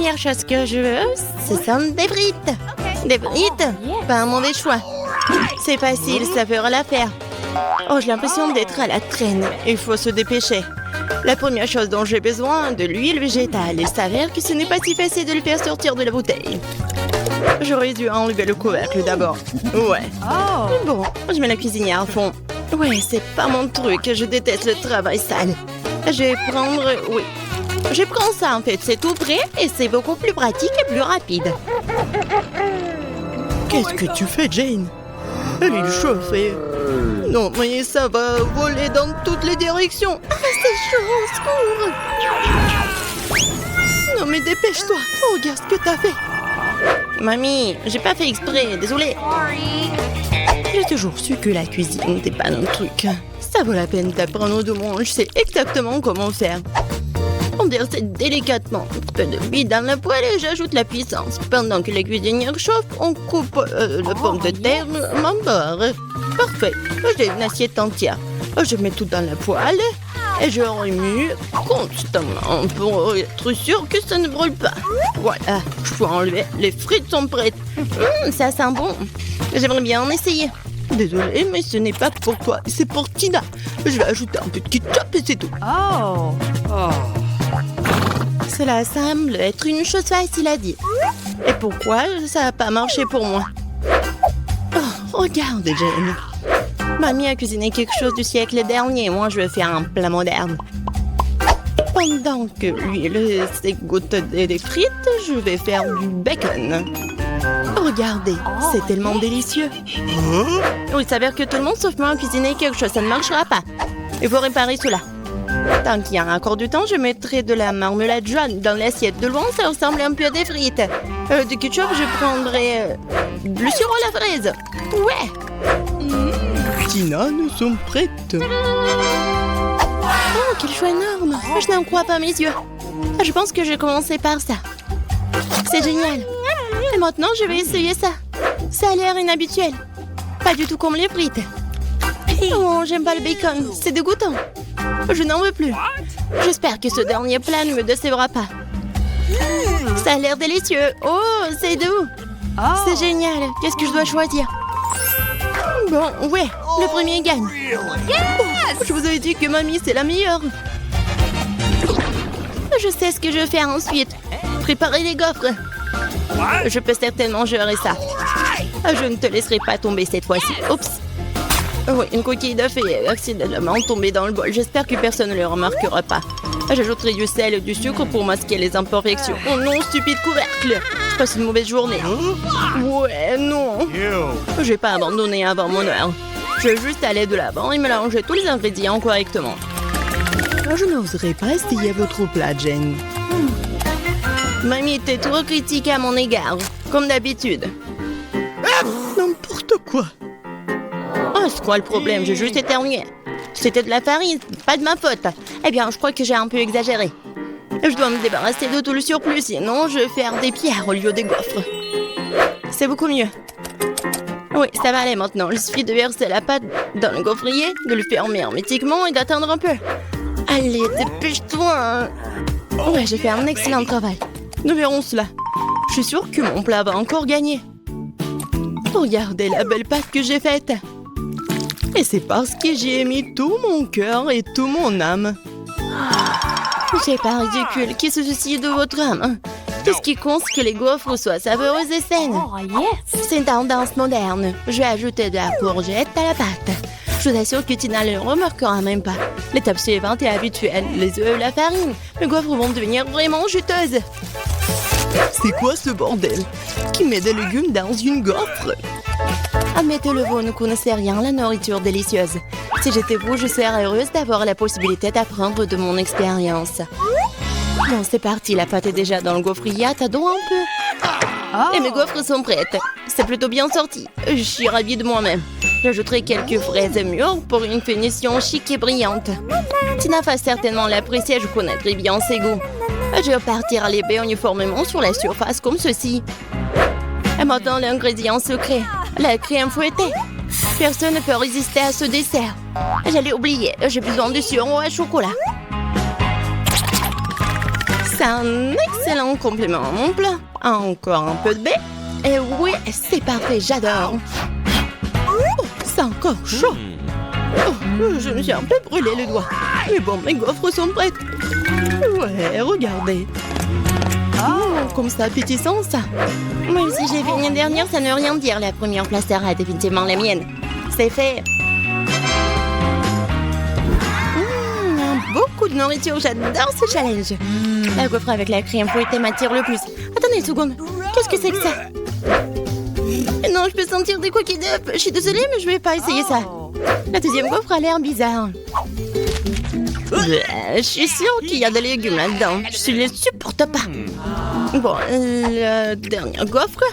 première chose que je veux, ce sont des frites. Des frites? Pas un mauvais choix. C'est facile, ça fera l'affaire. Oh, j'ai l'impression d'être à la traîne. Il faut se dépêcher. La première chose dont j'ai besoin, de l'huile végétale. Il s'avère que ce n'est pas si facile de le faire sortir de la bouteille. J'aurais dû enlever le couvercle d'abord. Ouais. Bon, je mets la cuisinière à fond. Ouais, c'est pas mon truc. Je déteste le travail sale. Je vais prendre... Oui. Je prends ça en fait. C'est tout prêt et c'est beaucoup plus pratique et plus rapide. Qu'est-ce que tu fais, Jane? Elle est chauffée. Non, mais ça va voler dans toutes les directions. Ah, c'est chaud, au secours. Non, mais dépêche-toi. Oh, regarde ce que t'as fait. Mamie, j'ai pas fait exprès, désolée. J'ai toujours su que la cuisine n'était pas mon truc. Ça vaut la peine d'apprendre de moi. Je sais exactement comment faire. On verse délicatement un peu de huile dans la poêle et j'ajoute la puissance. Pendant que la cuisinière chauffe, on coupe la pomme de terre en bord. Parfait. J'ai une assiette entière. Je mets tout dans la poêle et je remue constamment pour être sûr que ça ne brûle pas. Voilà, je peux enlever. Les frites sont prêtes. Ça sent bon. J'aimerais bien en essayer. Désolée, mais ce n'est pas pour toi, c'est pour Tina. Je vais ajouter un peu de ketchup et c'est tout. Cela semble être une chose facile à dire. Et pourquoi ça n'a pas marché pour moi? Oh, regarde, Jane. Mamie a cuisiné quelque chose du siècle dernier. Moi, je vais faire un plat moderne. Pendant que l'huile s'égoutte des frites, je vais faire du bacon. Regardez, c'est tellement délicieux. Il s'avère que tout le monde sauf moi a cuisiné quelque chose. Ça ne marchera pas. Il faut réparer cela. Tant qu'il y a un accord du temps, je mettrai de la marmelade jaune dans l'assiette. De loin, ça ressemble un peu à des frites. Du ketchup, je prendrai le sirop à la fraise. Ouais. Tina, nous sommes prêtes. Oh, quel choix énorme. Je n'en crois pas mes yeux. Je pense que je vais commencer par ça. C'est génial. Et maintenant, je vais essayer ça. Ça a l'air inhabituel. Pas du tout comme les frites. Oh, j'aime pas le bacon. C'est dégoûtant. Je n'en veux plus. J'espère que ce dernier plat ne me décevra pas. Ça a l'air délicieux. Oh, c'est doux. C'est génial. Qu'est-ce que je dois choisir? Bon, ouais, le premier gagne. Oh, je vous avais dit que mamie, c'est la meilleure. Je sais ce que je vais faire ensuite. Préparer les gaufres. Je peux certainement gérer ça. Je ne te laisserai pas tomber cette fois-ci. Oups. Oui, une coquille d'œuf est accidentellement tombée dans le bol. J'espère que personne ne le remarquera pas. J'ajouterai du sel et du sucre pour masquer les imperfections. Oh non, stupide couvercle. Je passe une mauvaise journée. Ouais, non. Je vais pas abandonner avant mon heure. Je vais juste aller de l'avant et mélanger tous les ingrédients correctement. Je n'oserais pas essayer votre plat, Jane. Mamie était trop critique à mon égard, comme d'habitude. N'importe quoi. Oh, c'est quoi le problème? J'ai juste éternué. C'était de la farine, pas de ma faute. Eh bien, je crois que j'ai un peu exagéré. Je dois me débarrasser de tout le surplus, sinon je vais faire des pierres au lieu des gaufres. C'est beaucoup mieux. Oui, ça va aller maintenant. Il suffit de verser la pâte dans le gaufrier, de le fermer hermétiquement et d'attendre un peu. Allez, dépêche-toi. Ouais, j'ai fait un excellent travail. Nous verrons cela. Je suis sûre que mon plat va encore gagner. Regardez la belle pâte que j'ai faite. Et c'est parce que j'y ai mis tout mon cœur et tout mon âme. C'est pas ridicule. Qui se soucie de votre âme? Tout ce qui compte, c'est que les gaufres soient savoureuses et saines. C'est une tendance moderne. Je vais ajouter de la courgette à la pâte. Je vous assure que Tina ne le remarquera même pas. L'étape suivante est habituelle. Les œufs, la farine. Mes gaufres vont devenir vraiment juteuses. C'est quoi ce bordel? Qui met des légumes dans une gaufre? Admettez-le, vous ne connaissez rien à la nourriture délicieuse. Si j'étais vous, je serais heureuse d'avoir la possibilité d'apprendre de mon expérience. Bon, c'est parti, la pâte est déjà dans le gaufrier. Attendons un peu. Et mes gaufres sont prêtes. C'est plutôt bien sorti. Je suis ravie de moi-même. J'ajouterai quelques fraises mûres pour une finition chic et brillante. Tina va certainement l'apprécier, je connaîtrai bien ses goûts. Je vais partir à l'épée uniformément sur la surface comme ceci. Et maintenant, l'ingrédient secret, la crème fouettée. Personne ne peut résister à ce dessert. J'allais oublier, j'ai besoin de sirop à chocolat. C'est un excellent complément à mon plat. Encore un peu de baie. Et oui, c'est parfait, j'adore. Oh, c'est encore chaud. Oh, je me suis un peu brûlé le doigt. Mais bon, mes gaufres sont prêtes. Ouais, regardez. Oh, comme ça, appétissant, ça. Même si j'ai fini dernière, ça ne veut rien dire. La première place sera définitivement la mienne. C'est fait. Beaucoup de nourriture, j'adore ce challenge. La gaufre avec la crème fouettée m'attire le plus. Attendez une seconde, qu'est-ce que c'est que ça? Non, je peux sentir des cookies d'œufs. Je suis désolée, mais je vais pas essayer ça. La deuxième gaufre a l'air bizarre. Je suis sûre qu'il y a des légumes là-dedans. Je ne les supporte pas. Bon, la dernière gaufre.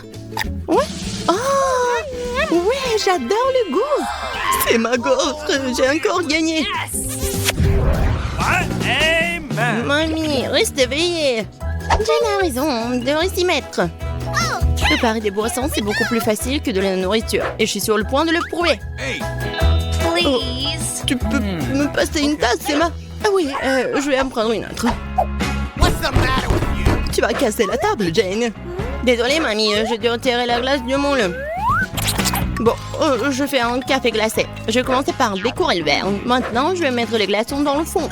Ouais. Oh, ouais, j'adore le goût. C'est ma gaufre, j'ai encore gagné. Mamie, reste éveillée. Jane a raison, on devrait s'y mettre. Préparer des boissons, c'est beaucoup plus facile que de la nourriture. Et je suis sur le point de le prouver. Oh, tu peux me passer une tasse, Emma? Ah oui, je vais en prendre une autre. Tu vas casser la table, Jane. Désolée, mamie, j'ai dû retirer la glace du moule. Bon, je fais un café glacé. Je vais commencer par décorer le verre. Maintenant, je vais mettre les glaçons dans le fond.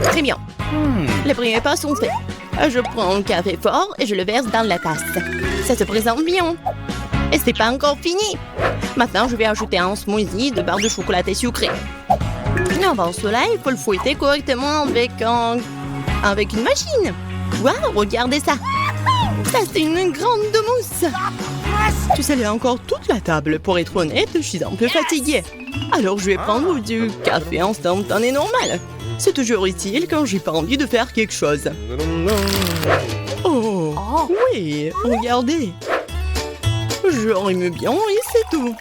Très bien. Les premiers pas sont faits. Je prends un café fort et je le verse dans la tasse. Ça se présente bien. Et c'est pas encore fini. Maintenant, je vais ajouter un smoothie de barres de chocolat sucré. Avant cela, il faut le fouetter correctement avec une machine. Waouh, regardez ça. Ça, c'est une grande mousse. Tu sais, il y a encore toute la table. Pour être honnête, je suis un peu fatiguée. Alors, je vais prendre du café instantané normal. C'est toujours utile quand j'ai pas envie de faire quelque chose. Oh, oui, regardez. J'aurais aimé bien et c'est tout.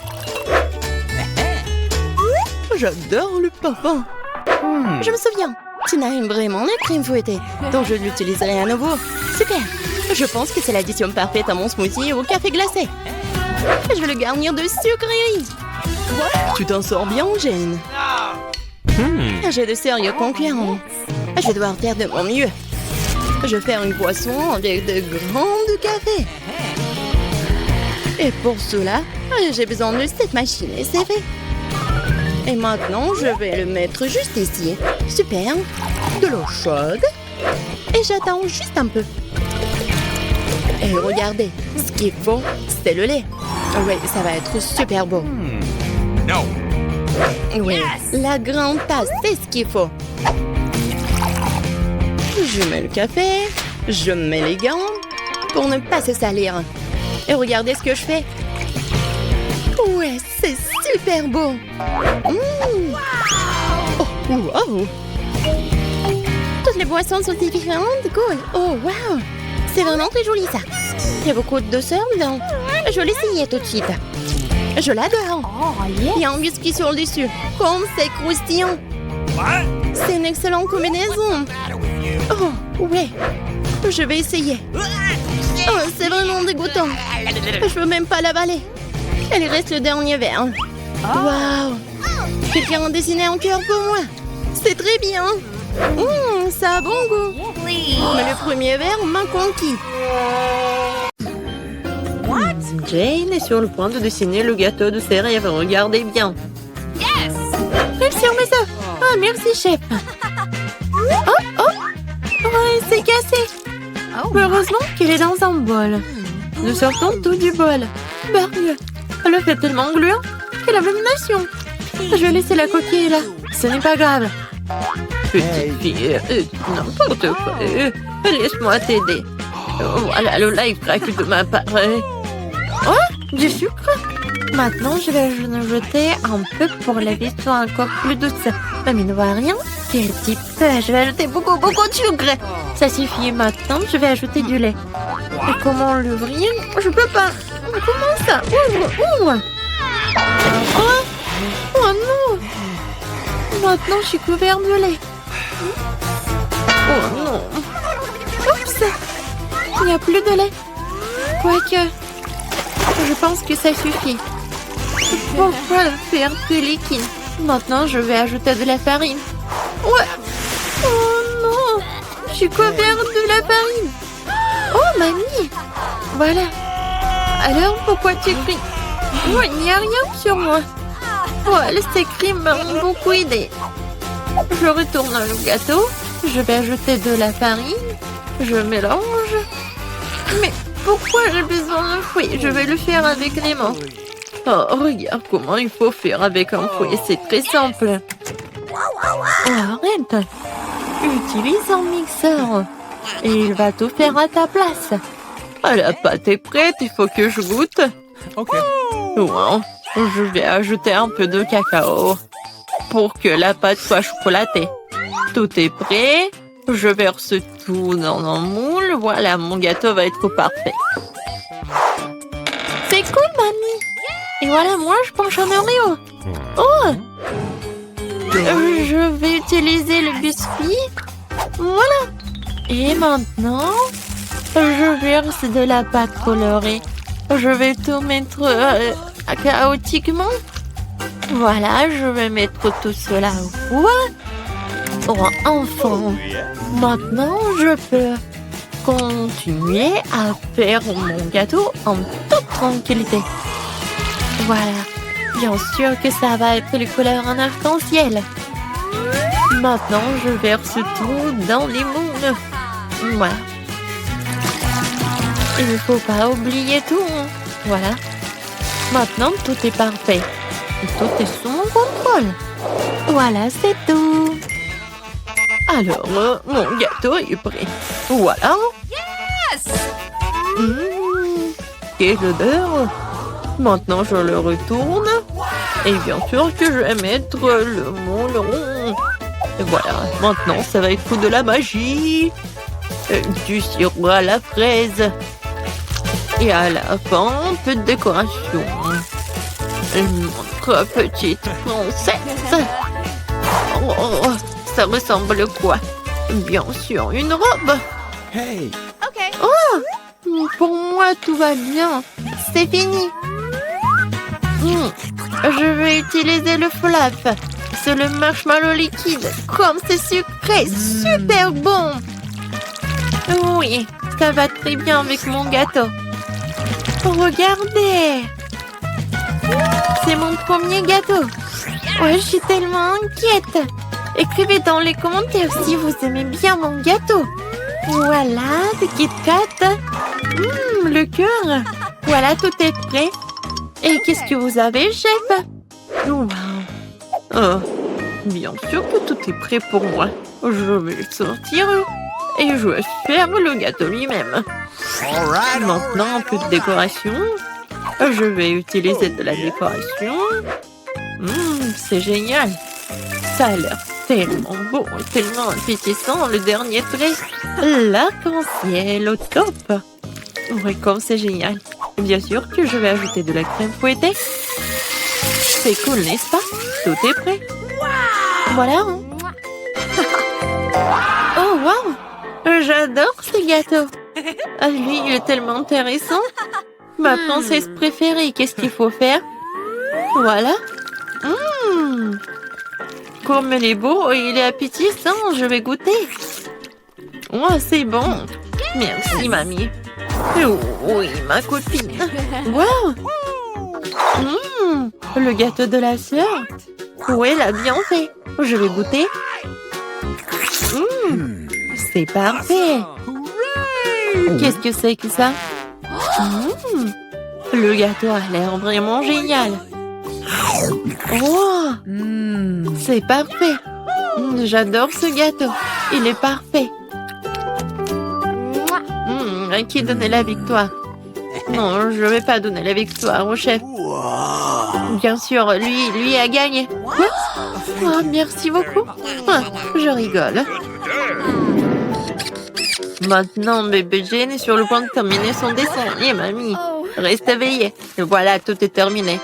J'adore le parfum. Je me souviens. Tina aime vraiment la crème fouettée, donc je l'utiliserai à nouveau. Super. Je pense que c'est l'addition parfaite à mon smoothie et au café glacé. Je vais le garnir de sucreries. Tu t'en sors bien, Jane. J'ai de sérieux concurrents. Je vais devoir faire de mon mieux. Je vais faire une boisson avec de grandes cafés. Et pour cela, j'ai besoin de cette machine et c'est fait. Et maintenant, je vais le mettre juste ici. Super. De l'eau chaude. Et j'attends juste un peu. Et regardez, ce qu'il faut, c'est le lait. Oui, ça va être super beau. No. Oui, la grande tasse, c'est ce qu'il faut. Je mets le café, je mets les gants pour ne pas se salir. Et regardez ce que je fais. Ouais, c'est super beau. Oh, wow. Toutes les boissons sont différentes, cool. Oh, wow. C'est vraiment très joli, ça. Il y a beaucoup de douceur dedans. Je vais l'essayer tout de suite. Je l'adore. Il y a un biscuit sur le dessus. Comme c'est croustillant. C'est une excellente combinaison. Oh, ouais. Je vais essayer. Oh, c'est vraiment dégoûtant. Je peux même pas l'avaler. Il reste le dernier verre. Waouh. Quelqu'un a dessiné un cœur pour moi. C'est très bien. Ça a bon goût. Mais le premier verre m'a conquis. Jane est sur le point de dessiner le gâteau de ses rêves. Regardez bien. Merci, on met ça. Ah, merci, chef. Oh. Ouais, c'est cassé. Heureusement qu'elle est dans un bol. Nous sortons tout du bol. Barbe, le fait tellement gluant qu'elle a l'abomination. Je vais laisser la coquille là. Ce n'est pas grave. Petite fille, n'importe quoi. Laisse-moi t'aider. Voilà, le live craque de ma part. Oh, du sucre. Maintenant, je vais en jeter un peu pour la vie soit encore plus douce. Mamie ne voit rien. Quel petit peu. Je vais ajouter beaucoup de sucre. Ça suffit. Maintenant, je vais ajouter du lait. Et comment l'ouvrir? Je peux pas. Comment ça? Ouvre. Oh non. Maintenant, je suis couvert de lait. Oh non. Oups. Il n'y a plus de lait. Quoique, je pense que ça suffit. Pourquoi le faire plus liquide? Maintenant, je vais ajouter de la farine. Ouais. Oh non. Je suis couvert de la farine. Oh, mamie. Voilà. Alors, pourquoi tu cries? Oh, il n'y a rien sur moi. Voilà, ces cris m'ont beaucoup aidé. Je retourne le gâteau. Je vais ajouter de la farine. Je mélange. Mais pourquoi j'ai besoin d'un fouet? Je vais le faire avec les mains. Oh, regarde comment il faut faire avec un fouet. C'est très simple. Oh, arrête. Utilise un mixeur. Et il va tout faire à ta place. Ah, la pâte est prête. Il faut que je goûte. Ok. Wow. Je vais ajouter un peu de cacao pour que la pâte soit chocolatée. Tout est prêt. Je verse tout dans un moule. Voilà, mon gâteau va être parfait. C'est cool, mamie. Et voilà, moi, je penche un Oreo. Oh! Je vais utiliser le biscuit. Voilà. Et maintenant, je verse de la pâte colorée. Je vais tout mettre chaotiquement. Voilà, je vais mettre tout cela au four. Oh, enfin. Maintenant, je peux continuer à faire mon gâteau en toute tranquillité. Voilà. Bien sûr que ça va être les couleurs en arc-en-ciel. Maintenant, je verse tout dans les moules. Voilà. Il ne faut pas oublier tout. Voilà. Maintenant, tout est parfait. Tout est sous mon contrôle. Voilà, c'est tout. Alors, mon gâteau est prêt. Voilà. Quelle odeur. Maintenant, je le retourne. Et bien sûr que je vais mettre le moule rond. Et voilà. Maintenant, ça va être de la magie. Du sirop à la fraise. Et à la fin, un peu de décoration. Notre petite princesse. Oh, ça ressemble à quoi? Bien sûr, une robe. Hey. Oh, pour moi, tout va bien. C'est fini. Je vais utiliser le flap. C'est le marshmallow liquide. Comme c'est sucré, super bon. Oui, ça va très bien avec mon gâteau. Regardez. C'est mon premier gâteau. Ouais, je suis tellement inquiète. Écrivez dans les commentaires si vous aimez bien mon gâteau. Voilà, des Kit Kat. Le cœur. Voilà, tout est prêt. Et qu'est-ce que vous avez, chef? Wow. Oh, bien sûr que tout est prêt pour moi. Je vais le sortir et je vais faire le gâteau lui-même. Maintenant, un peu de décoration. Je vais utiliser de la décoration. C'est génial. Ça a l'air tellement beau et tellement appétissant. Le dernier trait. L'arc-en-ciel au top. Ouais, comme c'est génial. Bien sûr que je vais ajouter de la crème fouettée. C'est cool, n'est-ce pas? Tout est prêt. Voilà. Oh, wow. J'adore ce gâteau. Lui, il est tellement intéressant. Ma princesse préférée, qu'est-ce qu'il faut faire? Voilà. Comme il est beau, il est appétissant, je vais goûter. Oh, c'est bon. Merci, mamie. Oh, oui, ma copine. Wow. Le gâteau de la sœur. Oui, elle a bien fait. Je vais goûter. C'est parfait. Qu'est-ce que c'est que ça? Le gâteau a l'air vraiment génial. Oh, c'est parfait. J'adore ce gâteau. Il est parfait. Qui donnait la victoire? Non, je ne vais pas donner la victoire au chef. Bien sûr, lui a gagné. Quoi? Oh, merci beaucoup. Je rigole. Maintenant, bébé Jane est sur le point de terminer son dessin. Et mamie, reste éveillée. Et voilà, tout est terminé.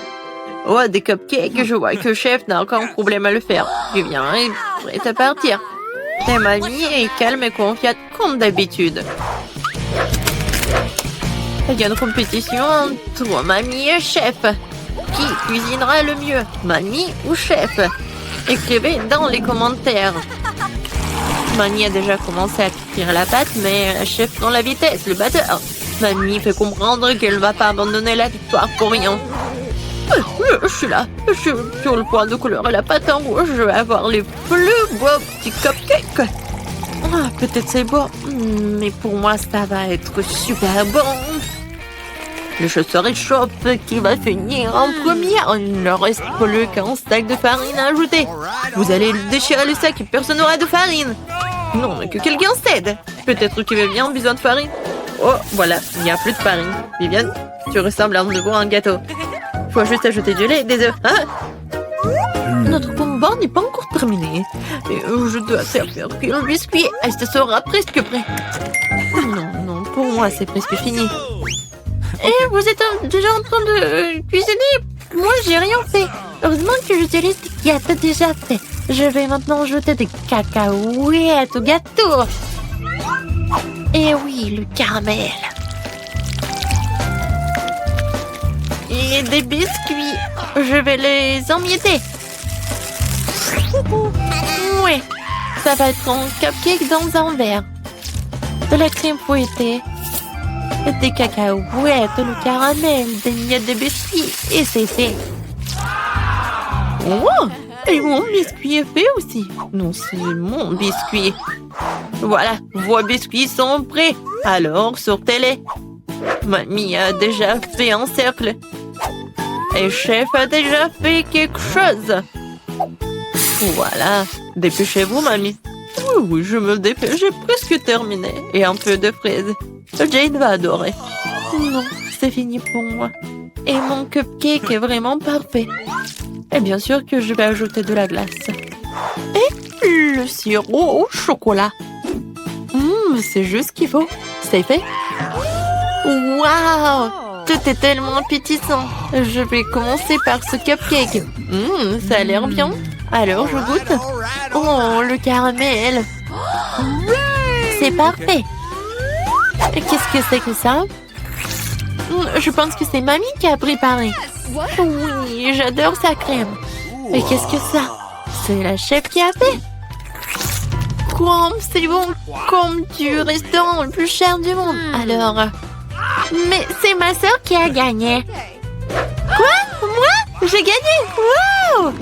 Oh, des cupcakes. Je vois que le chef n'a aucun problème à le faire. Il vient et prêt à partir. Et mamie est calme et confiante comme d'habitude. Il y a une compétition entre mamie et chef. Qui cuisinera le mieux, mamie ou chef? Écrivez dans les commentaires. Mamie a déjà commencé à cuire la pâte, mais la chef prend la vitesse, le batteur. Mamie fait comprendre qu'elle va pas abandonner la victoire pour rien. Je suis là, je suis sur le point de colorer la pâte en rouge, je vais avoir les plus beaux petits cupcakes. Ah, peut-être c'est beau, mais pour moi ça va être super bon. Je serai chauffe qui va finir en première. Il ne reste plus qu'un sac de farine à ajouter. Vous allez déchirer le sac et personne n'aura de farine. Non, mais que quelqu'un s'aide. Peut-être que Viviane a besoin de farine. Oh, voilà, il n'y a plus de farine. Viviane, tu ressembles à un gâteau. Faut juste ajouter du lait et des œufs. Hein? Notre combat n'est pas encore terminé. Et je dois servir le biscuit. Elle se sera presque prêt. Non, pour moi c'est presque fini. Et vous êtes déjà en train de cuisiner? Moi, j'ai rien fait. Heureusement que j'utilise des gâteaux déjà faits. Je vais maintenant ajouter des cacahuètes au gâteau. Et oui, le caramel. Et des biscuits. Je vais les emietter. Ouais, ça va être un cupcake dans un verre. De la crème fouettée. Des cacahuètes, le caramel, des miettes de biscuits, et c'est fait. Oh, et mon biscuit est fait aussi. Non, c'est mon biscuit. Voilà, vos biscuits sont prêts. Alors, sortez-les. Mamie a déjà fait un cercle. Et chef a déjà fait quelque chose. Voilà, dépêchez-vous, mamie. Oui, je me dépêche, j'ai presque terminé. Et un peu de fraises. Jane va adorer. Non, c'est fini pour moi. Et mon cupcake est vraiment parfait. Et bien sûr que je vais ajouter de la glace. Et le sirop au chocolat. C'est juste ce qu'il faut. C'est fait. Waouh! Tout est tellement appétissant. Je vais commencer par ce cupcake. Ça a l'air bien. Alors, je goûte. Oh, le caramel. C'est parfait. Qu'est-ce que c'est que ça? Je pense que c'est mamie qui a préparé. Oui, j'adore sa crème. Mais qu'est-ce que ça? C'est la chef qui a fait. Quoi? C'est bon comme du restaurant le plus cher du monde. Alors... Mais c'est ma sœur qui a gagné. Quoi? Moi? J'ai gagné? Wow!